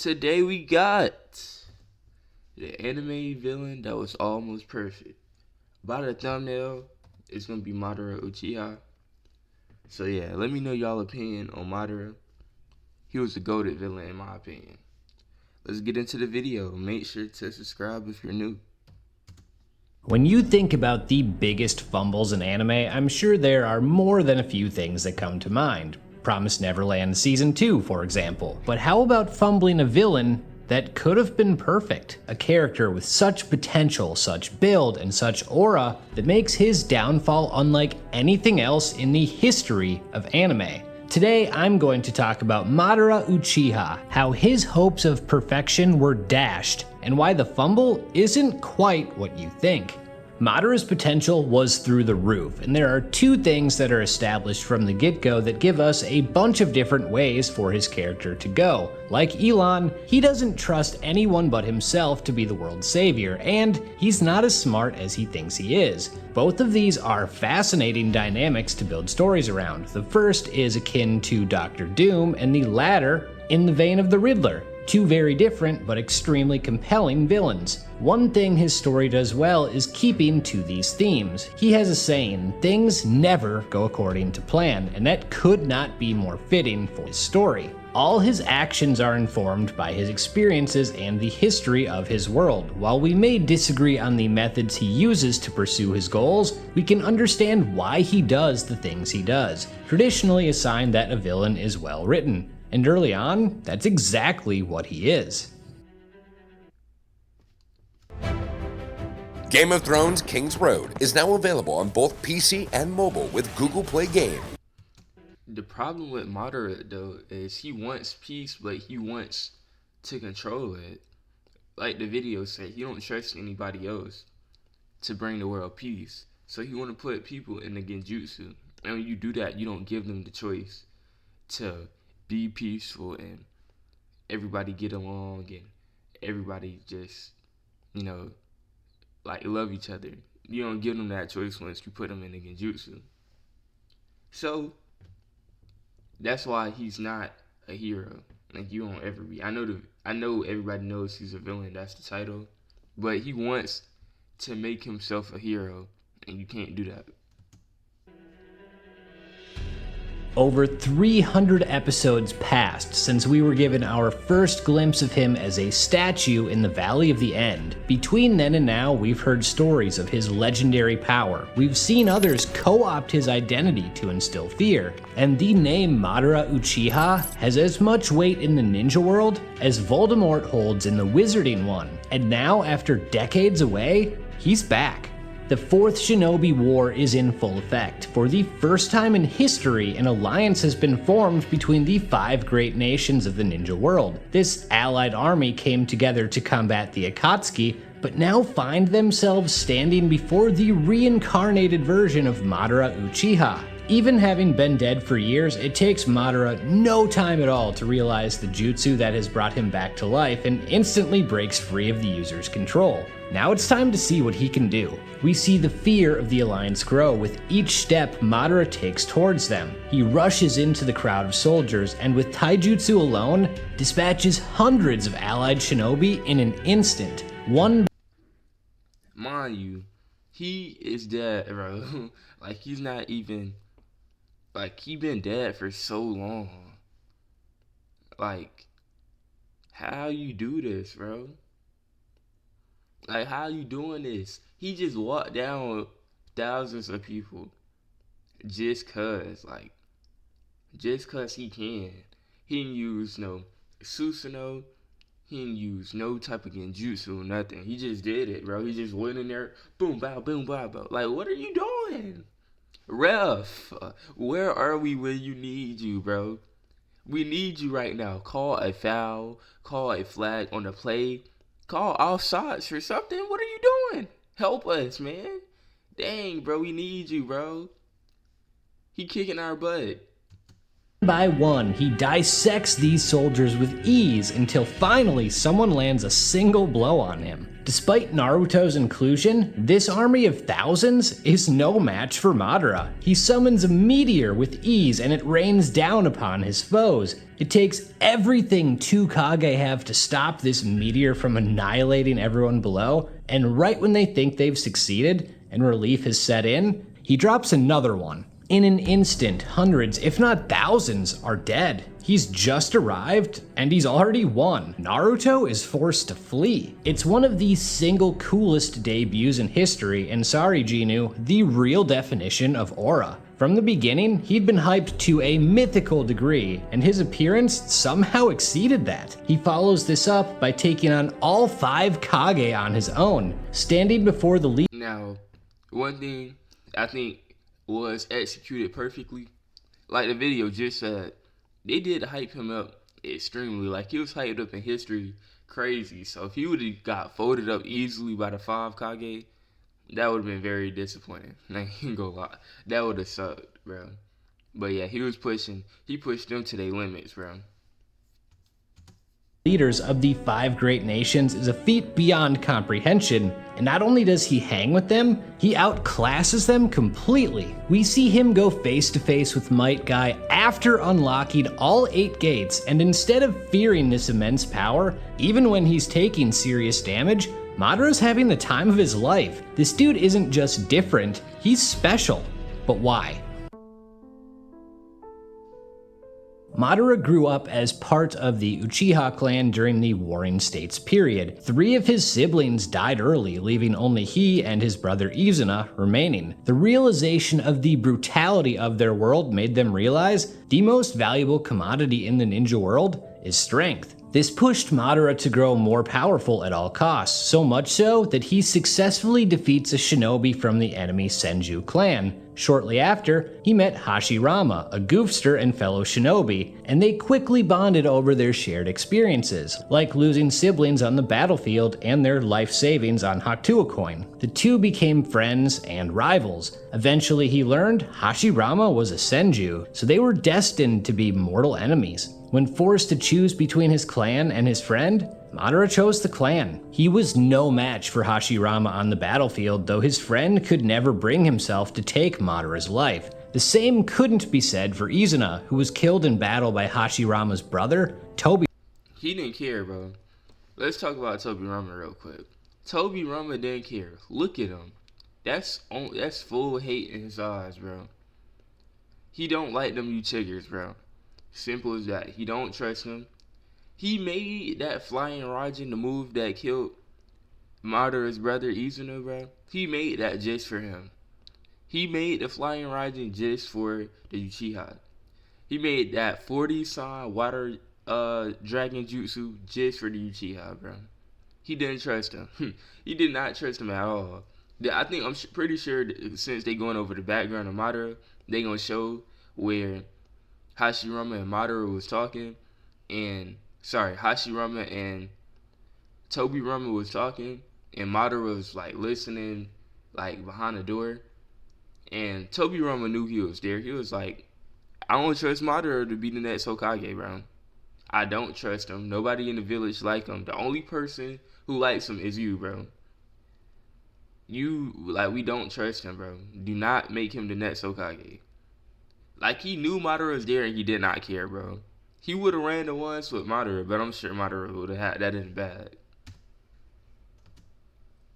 Today we got the anime villain that was almost perfect. By the thumbnail, it's gonna be Madara Uchiha. So yeah, let me know y'all opinion on Madara. He was the goated villain in my opinion. Let's get into the video. Make sure to subscribe if you're new. When you think about the biggest fumbles in anime, I'm sure there are more than a few things that come to mind. Promised Neverland Season 2, for example. But how about fumbling a villain that could have been perfect? A character with such potential, such build, and such aura that makes his downfall unlike anything else in the history of anime. Today, I'm going to talk about Madara Uchiha, how his hopes of perfection were dashed, and why the fumble isn't quite what you think. Madara's potential was through the roof, and there are two things that are established from the get-go that give us a bunch of different ways for his character to go. Like Elon, he doesn't trust anyone but himself to be the world's savior, and he's not as smart as he thinks he is. Both of these are fascinating dynamics to build stories around. The first is akin to Doctor Doom, and the latter in the vein of the Riddler. Two very different but extremely compelling villains. One thing his story does well is keeping to these themes. He has a saying, things never go according to plan, and that could not be more fitting for his story. All his actions are informed by his experiences and the history of his world. While we may disagree on the methods he uses to pursue his goals, we can understand why he does the things he does, traditionally a sign that a villain is well written. And early on, that's exactly what he is. Game of Thrones King's Road is now available on both PC and mobile with Google Play Game. The problem with Madara though is he wants peace, but he wants to control it. Like the video said, he don't trust anybody else to bring the world peace. So he want to put people in the genjutsu. And when you do that, you don't give them the choice to be peaceful and everybody get along and everybody just, like love each other. You don't give them that choice once you put them in the genjutsu. So that's why he's not a hero. Like you won't ever be. I know everybody knows he's a villain, that's the title. But he wants to make himself a hero and you can't do that. Over 300 episodes passed since we were given our first glimpse of him as a statue in the Valley of the End. Between then and now, we've heard stories of his legendary power. We've seen others co-opt his identity to instill fear. And the name Madara Uchiha has as much weight in the ninja world as Voldemort holds in the wizarding one. And now, after decades away, he's back. The Fourth Shinobi War is in full effect. For the first time in history, an alliance has been formed between the 5 great nations of the ninja world. This allied army came together to combat the Akatsuki, but now find themselves standing before the reincarnated version of Madara Uchiha. Even having been dead for years, it takes Madara no time at all to realize the jutsu that has brought him back to life and instantly breaks free of the user's control. Now it's time to see what he can do. We see the fear of the Alliance grow with each step Madara takes towards them. He rushes into the crowd of soldiers and with taijutsu alone, dispatches hundreds of allied shinobi in an instant. Mind you, he is dead, bro. Like he's not even, like he been dead for so long. Like, how you do this, bro? Like, how you doing this? He just walked down thousands of people just cause he can. He didn't use no Susanoo. He didn't use no type of genjutsu or nothing. He just did it, bro. He just went in there, boom, bow, boom, bow, bow. Like, what are you doing? Ref, where are we when you need you, bro? We need you right now. Call a foul, call a flag on the play. Call offsides or something. What are you doing? Help us, man. Dang, bro, we need you, bro. He kicking our butt. By one, he dissects these soldiers with ease until finally someone lands a single blow on him. Despite Naruto's inclusion, this army of thousands is no match for Madara. He summons a meteor with ease and it rains down upon his foes. It takes everything two Kage have to stop this meteor from annihilating everyone below, and right when they think they've succeeded and relief has set in, he drops another one. In an instant, hundreds, if not thousands, are dead. He's just arrived, and he's already won. Naruto is forced to flee. It's one of the single coolest debuts in history, and sorry Genu, the real definition of aura. From the beginning, he'd been hyped to a mythical degree, and his appearance somehow exceeded that. He follows this up by taking on all 5 Kage on his own, standing before the lead. Now, one thing I think was executed perfectly, like the video just said, they did hype him up extremely. Like, he was hyped up in history crazy. So if he would have got folded up easily by the 5 Kage, that would have been very disappointing. Like, I ain't gonna lie, that would have sucked, bro. But yeah, he pushed them to their limits, bro. Leaders of the 5 great nations is a feat beyond comprehension, and not only does he hang with them, he outclasses them completely. We see him go face to face with Might Guy after unlocking all 8 gates, and instead of fearing this immense power, even when he's taking serious damage, Madara's having the time of his life. This dude isn't just different, he's special. But why? Madara grew up as part of the Uchiha clan during the Warring States period. 3 of his siblings died early, leaving only he and his brother Izuna remaining. The realization of the brutality of their world made them realize the most valuable commodity in the ninja world is strength. This pushed Madara to grow more powerful at all costs, so much so that he successfully defeats a shinobi from the enemy Senju clan. Shortly after, he met Hashirama, a goofster and fellow shinobi, and they quickly bonded over their shared experiences, like losing siblings on the battlefield and their life savings on Hakuto coin. The two became friends and rivals. Eventually he learned Hashirama was a Senju, so they were destined to be mortal enemies. When forced to choose between his clan and his friend, Madara chose the clan. He was no match for Hashirama on the battlefield, though his friend could never bring himself to take Madara's life. The same couldn't be said for Izuna, who was killed in battle by Hashirama's brother, Tobi. He didn't care, bro. Let's talk about Tobirama real quick. Tobirama didn't care. Look at him. That's full hate in his eyes, bro. He don't like them Uchiggers, bro. Simple as that. He don't trust them. He made that flying Raijin the move that killed Madara's brother Izuna, bro. He made that just for him. He made the flying Raijin just for the Uchiha. He made that 40-sign water dragon jutsu just for the Uchiha, bro. He didn't trust him. He did not trust him at all. I'm pretty sure that since they going over the background of Madara, they gonna show where Hashirama and Madara was talking, and Hashirama and Tobirama was talking, and Madara was like listening, like behind the door, and Tobirama knew he was there. He was like, I don't trust Madara to be the next Hokage, bro. I don't trust him. Nobody in the village like him. The only person who likes him is you, bro. We don't trust him, bro. Do not make him the next Hokage. Like, he knew Madara was there and he did not care, bro. He would have ran the ones with Madara, but I'm sure Madara would have had that in the bag.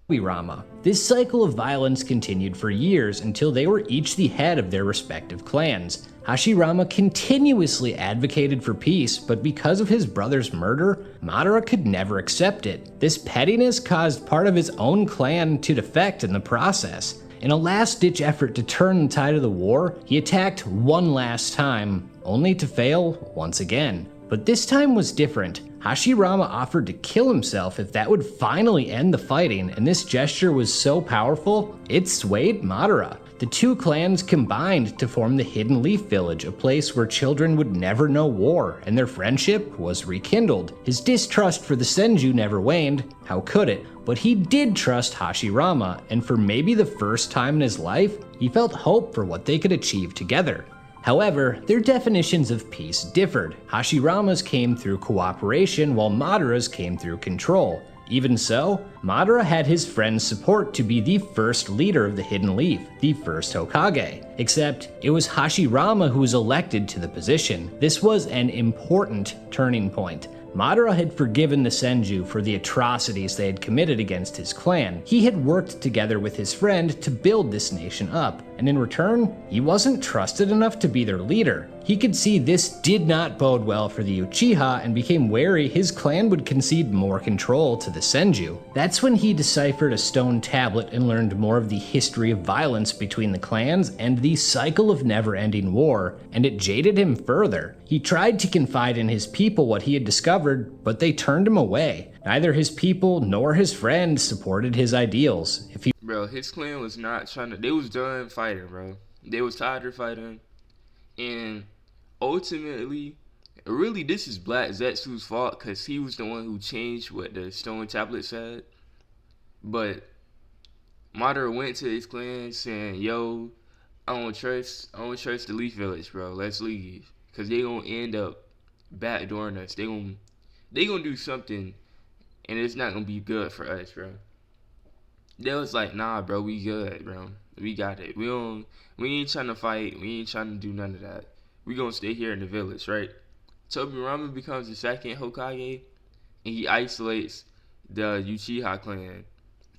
Rama. This cycle of violence continued for years until they were each the head of their respective clans. Hashirama continuously advocated for peace, but because of his brother's murder, Madara could never accept it. This pettiness caused part of his own clan to defect in the process. In a last-ditch effort to turn the tide of the war, he attacked one last time, only to fail once again. But this time was different. Hashirama offered to kill himself if that would finally end the fighting, and this gesture was so powerful, it swayed Madara. The two clans combined to form the Hidden Leaf Village, a place where children would never know war, and their friendship was rekindled. His distrust for the Senju never waned, how could it? But he did trust Hashirama, and for maybe the first time in his life, he felt hope for what they could achieve together. However, their definitions of peace differed. Hashirama's came through cooperation while Madara's came through control. Even so, Madara had his friend's support to be the first leader of the Hidden Leaf, the first Hokage. Except, it was Hashirama who was elected to the position. This was an important turning point. Madara had forgiven the Senju for the atrocities they had committed against his clan. He had worked together with his friend to build this nation up, and in return, he wasn't trusted enough to be their leader. He could see this did not bode well for the Uchiha and became wary his clan would concede more control to the Senju. That's when he deciphered a stone tablet and learned more of the history of violence between the clans and the cycle of never-ending war, and it jaded him further. He tried to confide in his people what he had discovered, but they turned him away. Neither his people nor his friends supported his ideals. Bro, his clan was not trying to. They was done fighting, bro. They was tired of fighting, and ultimately, really, this is Black Zetsu's fault because he was the one who changed what the stone tablet said. But Madara went to his clan saying, "Yo, I don't trust the Leaf Village, bro. Let's leave, cause they gonna end up backdooring us. They gonna do something, and it's not gonna be good for us, bro." They was like, "Nah, bro, we good, bro. We got it. We ain't trying to fight. We ain't trying to do none of that. We gonna stay here in the village, right?" Tobirama becomes the second Hokage, and he isolates the Uchiha clan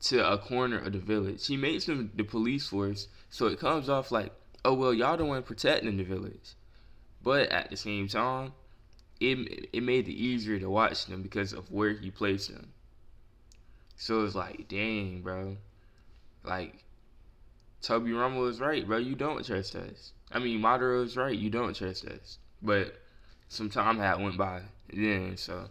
to a corner of the village. He makes them the police force, so it comes off like, oh well, y'all the one protecting the village. But at the same time, it made it easier to watch them because of where he placed them. So it's like, dang, bro. Like, Tobirama was right, bro. You don't trust us. I mean, Madara was right. You don't trust us. But some time had went by then, so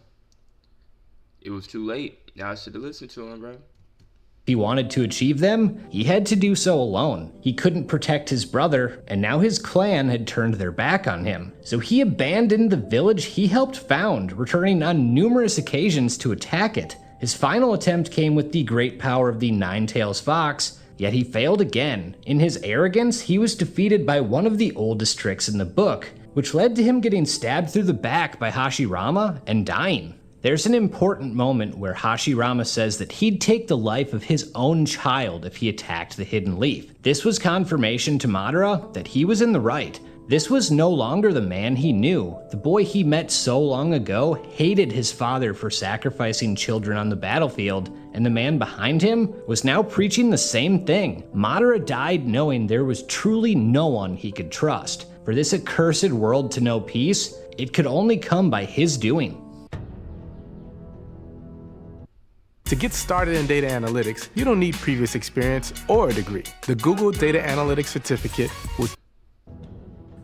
it was too late. Y'all should have listened to him, bro. If he wanted to achieve them, he had to do so alone. He couldn't protect his brother, and now his clan had turned their back on him. So he abandoned the village he helped found, returning on numerous occasions to attack it. His final attempt came with the great power of the Nine-Tails Fox, yet he failed again. In his arrogance, he was defeated by one of the oldest tricks in the book, which led to him getting stabbed through the back by Hashirama and dying. There's an important moment where Hashirama says that he'd take the life of his own child if he attacked the Hidden Leaf. This was confirmation to Madara that he was in the right. This was no longer the man he knew. The boy he met so long ago hated his father for sacrificing children on the battlefield, and the man behind him was now preaching the same thing. Madara died knowing there was truly no one he could trust. For this accursed world to know peace, it could only come by his doing. To get started in data analytics, you don't need previous experience or a degree. The Google Data Analytics Certificate will.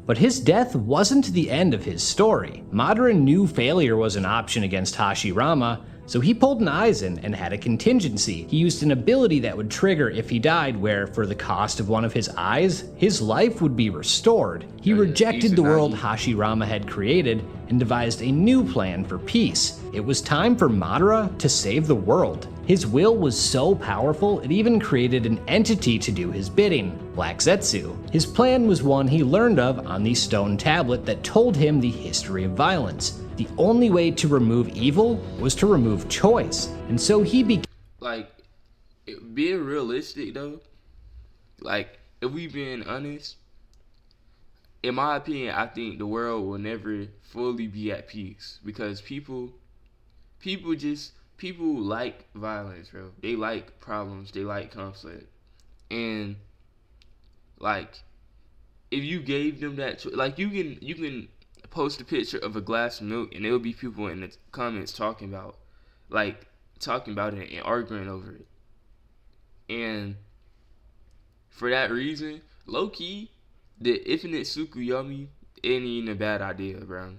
But his death wasn't the end of his story. Madara knew failure was an option against Hashirama, so he pulled an Aizen and had a contingency. He used an ability that would trigger if he died, where for the cost of one of his eyes, his life would be restored. He rejected the world Hashirama had created and devised a new plan for peace. It was time for Madara to save the world. His will was so powerful, it even created an entity to do his bidding, Black Zetsu. His plan was one he learned of on the stone tablet that told him the history of violence. The only way to remove evil was to remove choice, and so he began. Like, being realistic though, like, if we being honest, in my opinion, I think the world will never fully be at peace because people like violence, bro. They like problems. They like conflict. And like, if you gave them that, like, you can post a picture of a glass of milk, and there'll be people in the comments talking about it and arguing over it. And for that reason, low key, the infinite Tsukuyomi ain't even a bad idea, bro.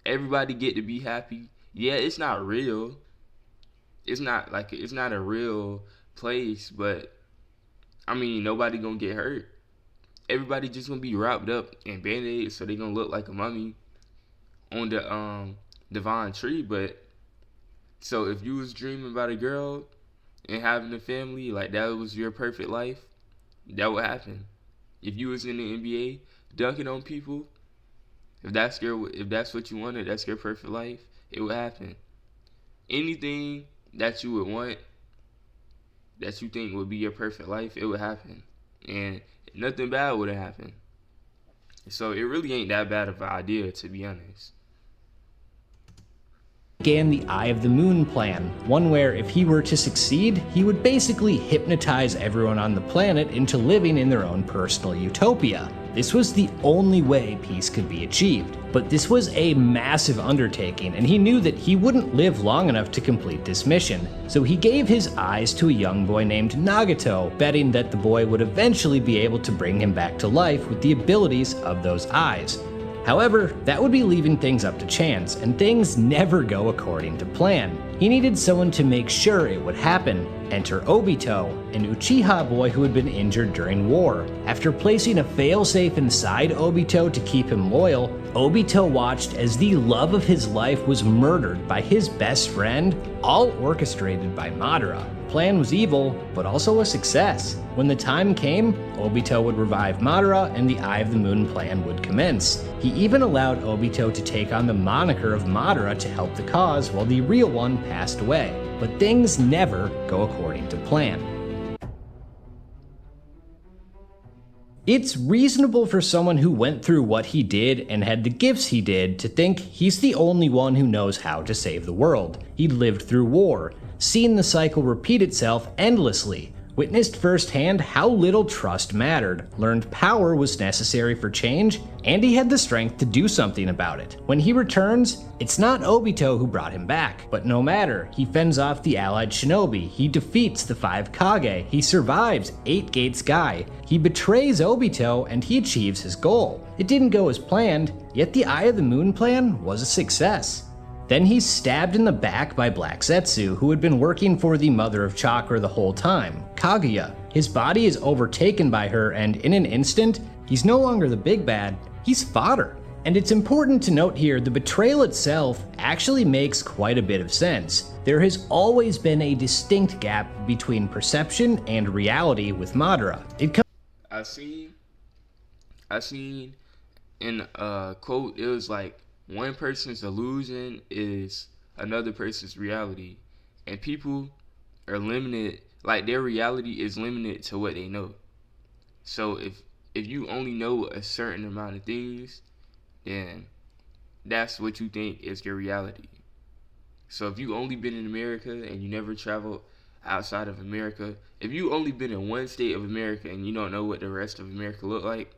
Everybody get to be happy. Yeah, it's not real. It's not a real place, but I mean, nobody gonna get hurt. Everybody just gonna be wrapped up in band-aids, so they gonna look like a mummy on the divine tree. But so if you was dreaming about a girl and having a family, like that was your perfect life, that would happen. If you was in the NBA dunking on people, if that's what you wanted, that's your perfect life, it would happen. Anything that you would want, that you think would be your perfect life, it would happen. And nothing bad would have happened. So it really ain't that bad of an idea, to be honest. Began the Eye of the Moon plan, one where if he were to succeed, he would basically hypnotize everyone on the planet into living in their own personal utopia. This was the only way peace could be achieved. But this was a massive undertaking, and he knew that he wouldn't live long enough to complete this mission. So he gave his eyes to a young boy named Nagato, betting that the boy would eventually be able to bring him back to life with the abilities of those eyes. However, that would be leaving things up to chance, and things never go according to plan. He needed someone to make sure it would happen. Enter Obito, an Uchiha boy who had been injured during war. After placing a failsafe inside Obito to keep him loyal, Obito watched as the love of his life was murdered by his best friend, all orchestrated by Madara. The plan was evil, but also a success. When the time came, Obito would revive Madara and the Eye of the Moon plan would commence. He even allowed Obito to take on the moniker of Madara to help the cause while the real one passed away. But things never go according to plan. It's reasonable for someone who went through what he did and had the gifts he did to think he's the only one who knows how to save the world. He'd lived through war, seen the cycle repeat itself endlessly, witnessed firsthand how little trust mattered, learned power was necessary for change, and he had the strength to do something about it. When he returns, it's not Obito who brought him back, but no matter, he fends off the allied shinobi, he defeats the 5 Kage, he survives 8 Gate Sky, he betrays Obito, and he achieves his goal. It didn't go as planned, yet the Eye of the Moon plan was a success. Then he's stabbed in the back by Black Zetsu, who had been working for the Mother of Chakra the whole time, Kaguya. His body is overtaken by her, and in an instant, he's no longer the big bad, he's fodder. And it's important to note here, the betrayal itself actually makes quite a bit of sense. There has always been a distinct gap between perception and reality with Madara. I seen in a quote, it was like, one person's illusion is another person's reality, and people are limited, like their reality is limited to what they know. So if you only know a certain amount of things, then that's what you think is your reality. So if you only been in America and you never traveled outside of America, if you only been in one state of America and you don't know what the rest of America look like,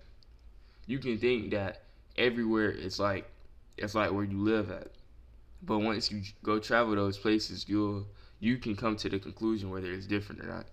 you can think that everywhere it's like where you live at. But once you go travel those places, you can come to the conclusion whether it's different or not.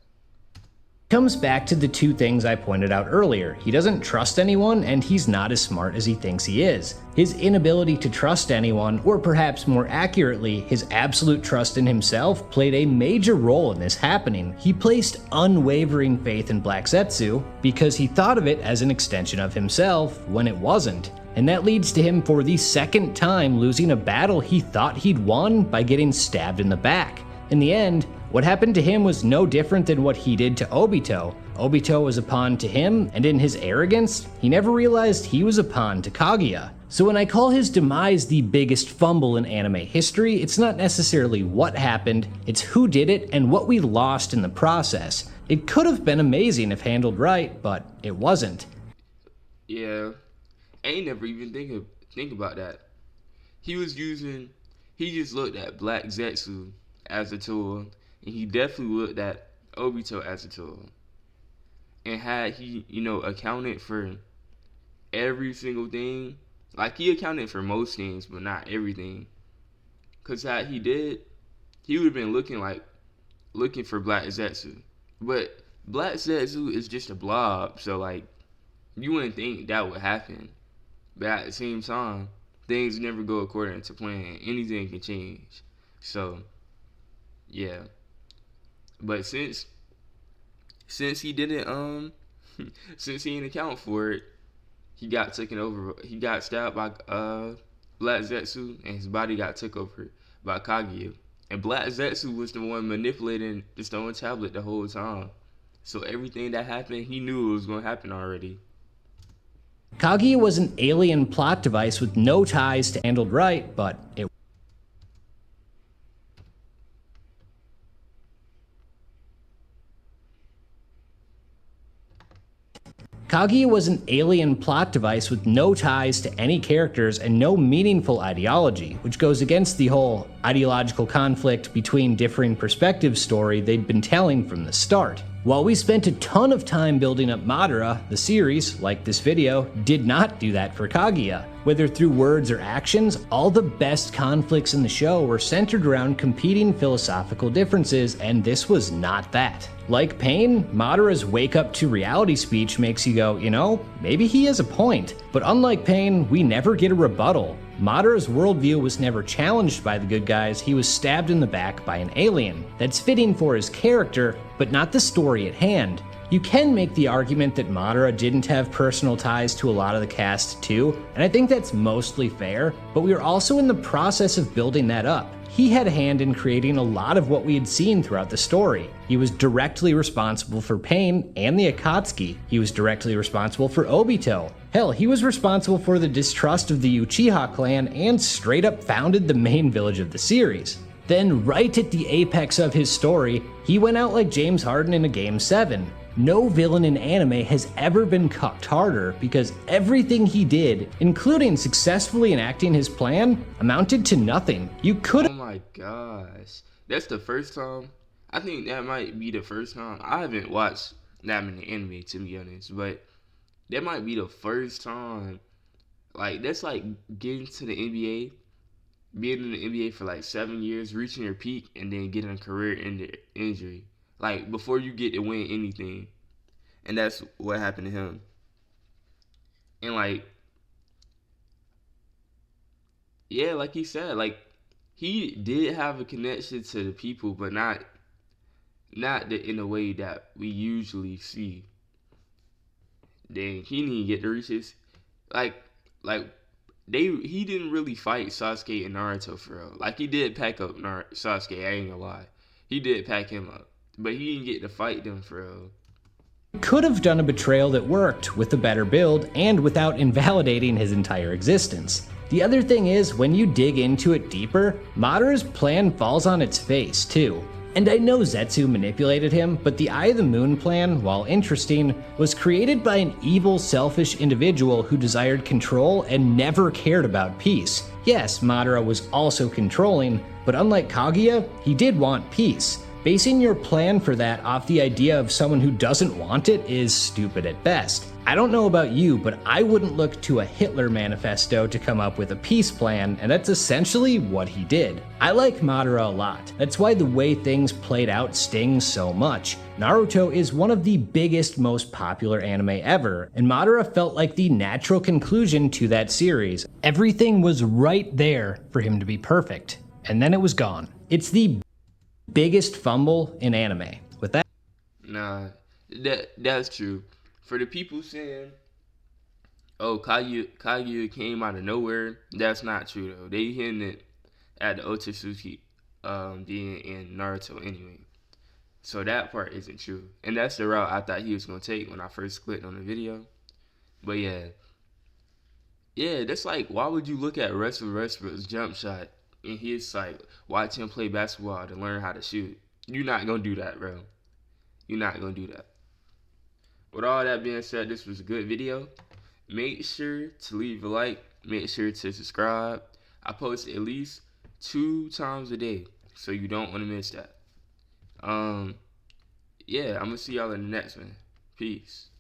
Comes back to the two things I pointed out earlier. He doesn't trust anyone, and he's not as smart as he thinks he is. His inability to trust anyone, or perhaps more accurately, his absolute trust in himself, played a major role in this happening. He placed unwavering faith in Black Zetsu because he thought of it as an extension of himself when it wasn't. And that leads to him for the second time losing a battle he thought he'd won by getting stabbed in the back. In the end, what happened to him was no different than what he did to Obito. Obito was a pawn to him, and in his arrogance, he never realized he was a pawn to Kaguya. So when I call his demise the biggest fumble in anime history, it's not necessarily what happened, it's who did it and what we lost in the process. It could have been amazing if handled right, but it wasn't. Yeah, I ain't never even think about that. He just looked at Black Zetsu as a tool, and he definitely looked at Obito as a tool. And had he, accounted for every single thing, like he accounted for most things, but not everything. Cause had he did, he would have been looking for Black Zetsu. But Black Zetsu is just a blob, so like, you wouldn't think that would happen. But at the same time, things never go according to plan. Anything can change. So, yeah. But since he didn't since he didn't account for it, he got taken over. He got stabbed by Black Zetsu, and his body got took over by Kaguya. And Black Zetsu was the one manipulating the stone tablet the whole time. So everything that happened, he knew it was gonna happen already. Kaguya was an alien plot device with no ties to handled right, but it Kaguya was an alien plot device with no ties to any characters and no meaningful ideology, which goes against the whole ideological conflict between differing perspectives story they'd been telling from the start. While we spent a ton of time building up Madara, the series, like this video, did not do that for Kaguya. Whether through words or actions, all the best conflicts in the show were centered around competing philosophical differences, and this was not that. Like Pain, Madara's wake up to reality speech makes you go, you know, maybe he has a point. But unlike Pain, we never get a rebuttal. Madara's worldview was never challenged by the good guys, he was stabbed in the back by an alien. That's fitting for his character, but not the story at hand. You can make the argument that Madara didn't have personal ties to a lot of the cast too, and I think that's mostly fair, but we are also in the process of building that up. He had a hand in creating a lot of what we had seen throughout the story. He was directly responsible for Pain and the Akatsuki. He was directly responsible for Obito. Hell, he was responsible for the distrust of the Uchiha clan and straight up founded the main village of the series. Then, right at the apex of his story, he went out like James Harden in a Game 7. No villain in anime has ever been cucked harder because everything he did, including successfully enacting his plan, amounted to nothing. You could— Oh my gosh. That's the first time. I think that might be the first time. I haven't watched that many anime, to be honest, but that might be the first time. Like, that's like getting to the NBA, being in the NBA for like 7 years, reaching your peak, and then getting a career injury. Like, before you get to win anything. And that's what happened to him. And like, yeah, like he said, like, he did have a connection to the people, but not in a way that we usually see. Then he didn't get the riches. Like, like he didn't really fight Sasuke and Naruto for real. Like, he did pack up Sasuke, I ain't gonna lie. He did pack him up. But he didn't get to fight them for real. could have done a betrayal that worked with a better build and without invalidating his entire existence. The other thing is, when you dig into it deeper, Madara's plan falls on its face too. And I know Zetsu manipulated him, but the Eye of the Moon plan, while interesting, was created by an evil, selfish individual who desired control and never cared about peace. Yes, Madara was also controlling, but unlike Kaguya, he did want peace. Basing your plan for that off the idea of someone who doesn't want it is stupid at best. I don't know about you, but I wouldn't look to a Hitler manifesto to come up with a peace plan, and that's essentially what he did. I like Madara a lot. That's why the way things played out stings so much. Naruto is one of the biggest, most popular anime ever, and Madara felt like the natural conclusion to that series. Everything was right there for him to be perfect, and then it was gone. It's the biggest fumble in anime. With that, Nah, that's true. For the people saying, "Oh, Kaguya came out of nowhere," that's not true though. They hinting it at the Otsutsuki, being in Naruto anyway. So that part isn't true, and that's the route I thought he was gonna take when I first clicked on the video. But yeah, that's like, why would you look at Russell Westbrook's jump shot and his like watch him play basketball to learn how to shoot? You're not gonna do that, bro. You're not gonna do that. With all that being said, this was a good video. Make sure to leave a like. Make sure to subscribe. I post at least 2 times a day, so you don't want to miss that. Yeah, I'm gonna see y'all in the next one. Peace.